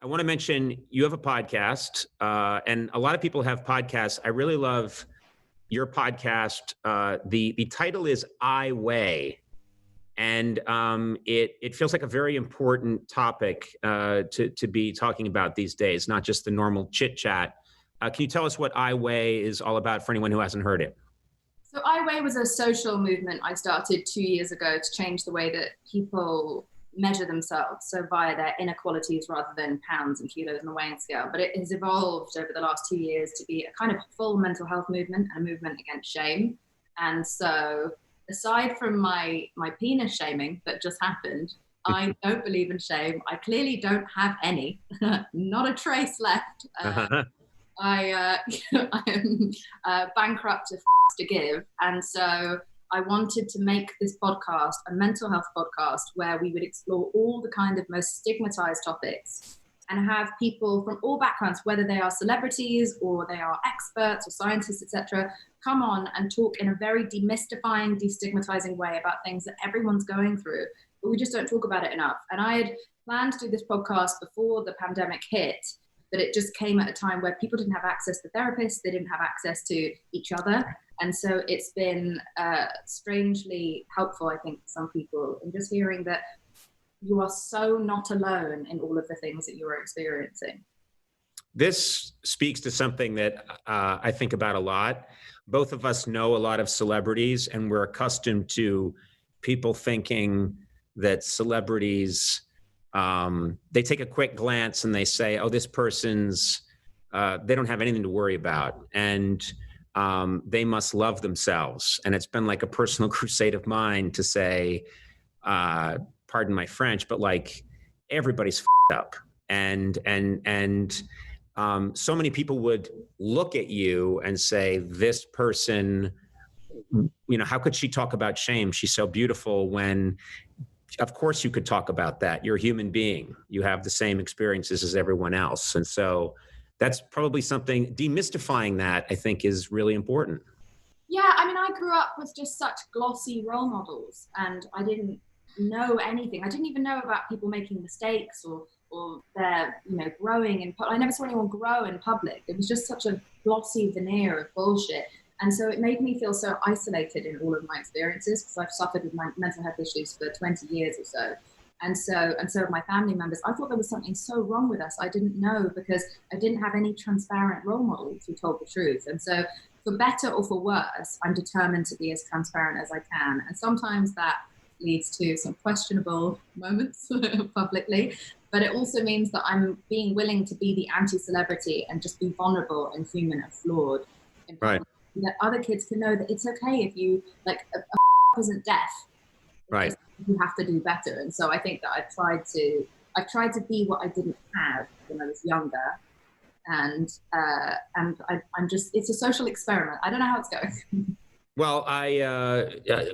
I want to mention you have a podcast, and a lot of people have podcasts. I really love your podcast. The title is I Weigh, and it feels like a very important topic to be talking about these days, not just the normal chit chat. Can you tell us what I Weigh is all about for anyone who hasn't heard it? So I Weigh was a social movement I started 2 years ago to change the way that people measure themselves, so via their inequalities rather than pounds and kilos on the weighing scale. But it has evolved over the last 2 years to be a kind of full mental health movement and a movement against shame. And so, aside from my penis shaming that just happened, I don't believe in shame. I clearly don't have any, not a trace left. I am bankrupt if to give. And so I wanted to make this podcast a mental health podcast where we would explore all the kind of most stigmatized topics and have people from all backgrounds, whether they are celebrities or they are experts or scientists, etc., come on and talk in a very demystifying, destigmatizing way about things that everyone's going through, but we just don't talk about it enough. And I had planned to do this podcast before the pandemic hit, but it just came at a time where people didn't have access to therapists, they didn't have access to each other. And so it's been strangely helpful, I think, for some people, in just hearing that you are so not alone in all of the things that you are experiencing. This speaks to something that I think about a lot. Both of us know a lot of celebrities, and we're accustomed to people thinking that celebrities, they take a quick glance and they say, oh, this person's, they don't have anything to worry about. And they must love themselves. And it's been like a personal crusade of mine to say, pardon my French, but like everybody's up. And so many people would look at you and say, this person, how could she talk about shame? She's so beautiful, when of course you could talk about that. You're a human being. You have the same experiences as everyone else. And so that's probably something, demystifying that, I think, is really important. Yeah, I mean, I grew up with just such glossy role models, and I didn't know anything. I didn't even know about people making mistakes or their, growing in public. I never saw anyone grow in public. It was just such a glossy veneer of bullshit. And so it made me feel so isolated in all of my experiences, because I've suffered with my mental health issues for 20 years or so. And so have my family members. I thought there was something so wrong with us. I didn't know, because I didn't have any transparent role models who told the truth. And so, for better or for worse, I'm determined to be as transparent as I can. And sometimes that leads to some questionable moments publicly, but it also means that I'm being willing to be the anti-celebrity and just be vulnerable and human and flawed. Right. That other kids can know that it's okay if you, like, a isn't deaf. Right. You have to do better. And so I think that I've tried to be what I didn't have when I was younger. And I'm just, it's a social experiment. I don't know how it's going. Well,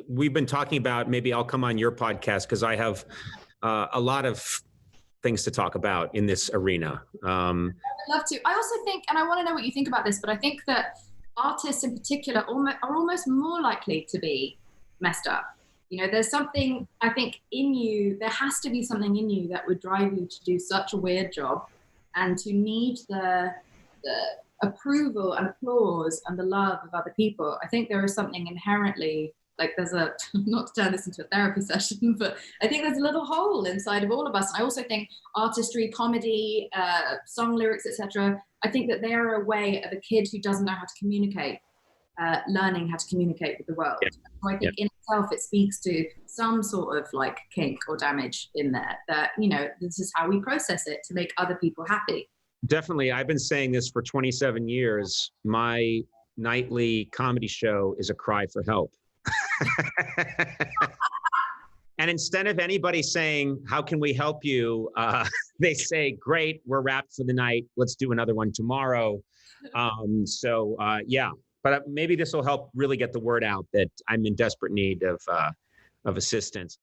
we've been talking about, maybe I'll come on your podcast, because I have a lot of things to talk about in this arena. I'd love to. I also think, and I want to know what you think about this, but I think that artists in particular are almost more likely to be messed up. There's something, I think, in you, there has to be something in you that would drive you to do such a weird job and to need the approval and applause and the love of other people. I think there is something inherently, like, there's not to turn this into a therapy session, but I think there's a little hole inside of all of us. And I also think artistry, comedy, song lyrics, etc., I think that they are a way of a kid who doesn't know how to communicate, learning how to communicate with the world. Yeah. So I think in itself it speaks to some sort of like kink or damage in there, that, this is how we process it to make other people happy. Definitely. I've been saying this for 27 years. My nightly comedy show is a cry for help. And instead of anybody saying, how can we help you? They say, great, we're wrapped for the night. Let's do another one tomorrow. Yeah. But maybe this will help really get the word out that I'm in desperate need of assistance.